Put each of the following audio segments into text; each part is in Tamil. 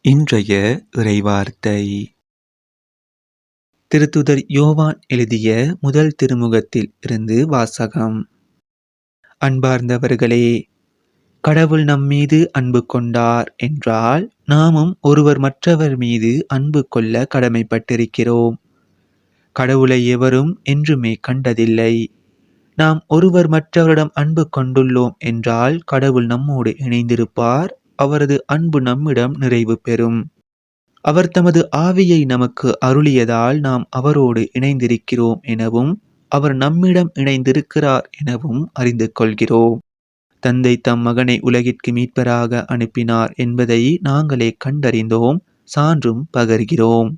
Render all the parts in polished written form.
இன்றைய இறைவார்த்தை திருத்துதர் யோவான் எழுதிய முதல் திருமுகத்தில் இருந்து வாசகம். அன்பார்ந்தவர்களே, கடவுள் நம்மீது அன்பு கொண்டார் என்றால் நாமும் ஒருவர் மற்றவர் மீது அன்பு கொள்ள கடமைப்பட்டிருக்கிறோம். கடவுளை எவரும் என்றுமே கண்டதில்லை. நாம் ஒருவர் மற்றவரிடம் அன்பு கொண்டுள்ளோம் என்றால் கடவுள் நம்மோடு இணைந்திருப்பார். அவரது அன்பு நம்மிடம் நிறைவு பெறும். அவர் தமது ஆவியை நமக்கு அருளியதால் நாம் அவரோடு இணைந்திருக்கிறோம் எனவும் அவர் நம்மிடம் இணைந்திருக்கிறார் எனவும் அறிந்து கொள்கிறோம். தந்தை தம் மகனை உலகிற்கு மீட்பராக அனுப்பினார் என்பதை நாங்களே கண்டறிந்தோம், சான்றும் பகர்கிறோம்.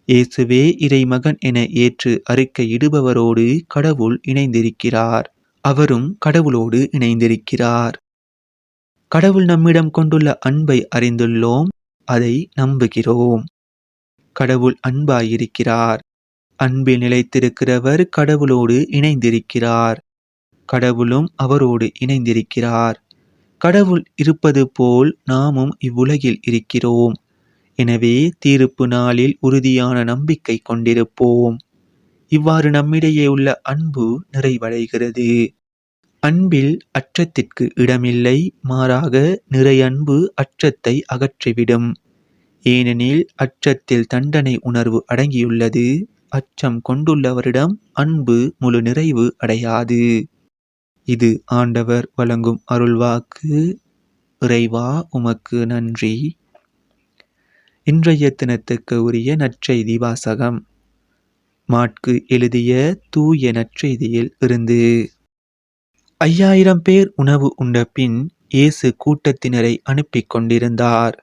இயேசுவே இறைமகன் என ஏற்று அறிக்கையிடுபவரோடு கடவுள் இணைந்திருக்கிறார். அவரும் கடவுளோடு இணைந்திருக்கிறார். கடவுள் நம்மிடம் கொண்டுள்ள அன்பை அறிந்துள்ளோம், அதை நம்புகிறோம். கடவுள் அன்பாயிருக்கிறார். அன்பில் நிலைத்திருக்கிறவர் கடவுளோடு இணைந்திருக்கிறார். கடவுளும் அவரோடு இணைந்திருக்கிறார். கடவுள் இருப்பது போல் நாமும் இவ்வுலகில் இருக்கிறோம். எனவே தீர்ப்பு நாளில் உறுதியான நம்பிக்கை கொண்டிருப்போம். இவ்வாறு நம்மிடையே உள்ள அன்பு நிறைவடைகிறது. அன்பில் அச்சத்திற்கு இடமில்லை, மாறாக நிறையன்பு அச்சத்தை அகற்றிவிடும். ஏனெனில் அச்சத்தில் தண்டனை உணர்வு அடங்கியுள்ளது. அச்சம் கொண்டுள்ளவரிடம் அன்பு முழு நிறைவு அடையாது. இது ஆண்டவர் வழங்கும் அருள்வாக்கு. இறைவா உமக்கு நன்றி. இன்றைய தினத்துக்கு உரிய நற்செய்தி வாசகம். மாற்கு எழுதிய தூய நற்செய்தியில் இருந்து. 5000 பேர் உணவு உண்ட பின் இயேசு கூட்டத்தினரை அனுப்பி கொண்டிருந்தார்.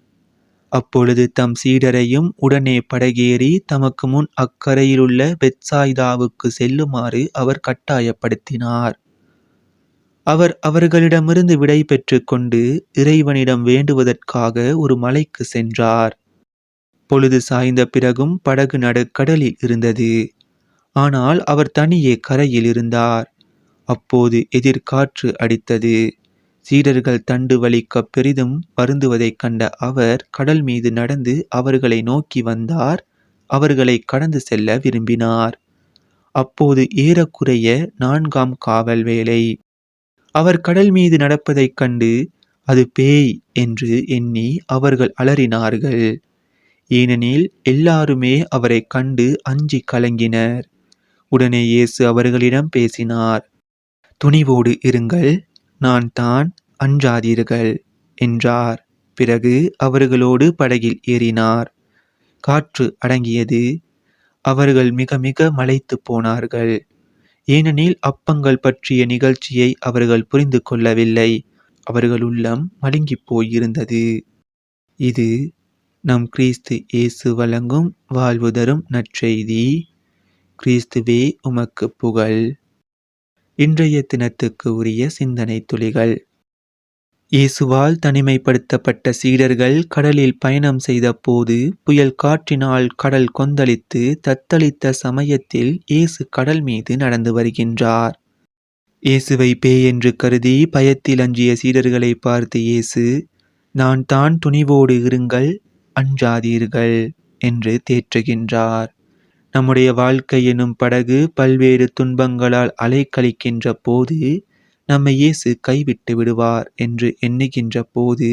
அப்பொழுது தம் சீடரையும் உடனே படகேறி தமக்கு முன் அக்கரையிலுள்ள பெத்சாய்தாவுக்கு செல்லுமாறு அவர் கட்டாயப்படுத்தினார். அவர் அவர்களிடமிருந்து விடை பெற்று கொண்டு இறைவனிடம் வேண்டுவதற்காக ஒரு மலைக்கு சென்றார். பொழுது சாய்ந்த பிறகும் படகு நடுக்கடலில் இருந்தது. ஆனால் அவர் தனியே கரையில் இருந்தார். அப்போது எதிர்காற்று அடித்தது. சீடர்கள் தண்டு வலிக்க பெரிதும் வருந்துவதைக் கண்ட அவர் கடல் மீது நடந்து அவர்களை நோக்கி வந்தார். அவர்களை கடந்து செல்ல விரும்பினார். அப்போது ஏறக்குறைய 4ஆம் காவல் வேளை. அவர் கடல் மீது நடப்பதைக் கண்டு அது பேய் என்று எண்ணி அவர்கள் அலறினார்கள். ஏனெனில் எல்லாருமே அவரை கண்டு அஞ்சி கலங்கினர். உடனே இயேசு அவர்களிடம் பேசினார். துணிவோடு இருங்கள், நான் தான், அஞ்சாதீர்கள் என்றார். பிறகு அவர்களோடு படகில் ஏறினார். காற்று அடங்கியது. அவர்கள் மிக மிக மலைத்து போனார்கள். ஏனெனில் அப்பங்கள் பற்றிய நிகழ்ச்சியை அவர்கள் புரிந்து கொள்ளவில்லை. அவர்கள் உள்ளம் மழுங்கி போயிருந்தது. இது நம் கிறிஸ்து இயேசு வழங்கும் வாழ்வு தரும் நற்செய்தி. கிறிஸ்துவே உமக்கு புகழ். இன்றைய தினத்துக்கு உரிய சிந்தனை துளிகள். இயேசுவால் தனிமைப்படுத்தப்பட்ட சீடர்கள் கடலில் பயணம் செய்த போது புயல் காற்றினால் கடல் கொந்தளித்து தத்தளித்த சமயத்தில் இயேசு கடல் மீது நடந்து வருகின்றார். இயேசுவை பேய் என்று கருதி பயத்தில் அஞ்சிய சீடர்களை பார்த்து இயேசு, நான் தான், துணிவோடு இருங்கள், அஞ்சாதீர்கள் என்று தேற்றுகின்றார். நம்முடைய வாழ்க்கை எனும் படகு பல்வேறு துன்பங்களால் அலைக்கழிக்கின்ற போது நம்மை இயேசு கைவிட்டு விடுவார் என்று எண்ணுகின்ற போது,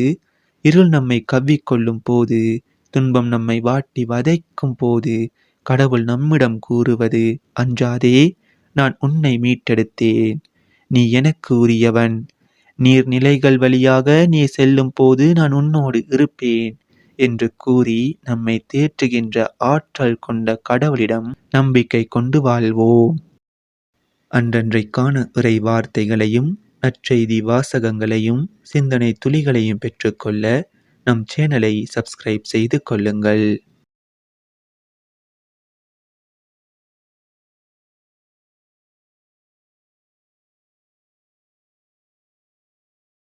இருள் நம்மை கவ்விக்கொள்ளும் போது, துன்பம் நம்மை வாட்டி வதைக்கும் போது கடவுள் நம்மிடம் கூறுவது, அஞ்சாதே, நான் உன்னை மீட்டெடுத்தேன், நீ எனக்கு உரியவன், நீர்நிலைகள் வழியாக நீ செல்லும் போது நான் உன்னோடு இருப்பேன் என்று கூறி நம்மை தேற்றுகின்ற ஆற்றல் கொண்ட கடவுளிடம் நம்பிக்கை கொண்டு வாழ்வோம். அன்றன்றைக்கான இறை வார்த்தைகளையும் நற்செய்தி வாசகங்களையும் சிந்தனை துளிகளையும் பெற்றுக்கொள்ள நம் சேனலை சப்ஸ்கிரைப் செய்து கொள்ளுங்கள்.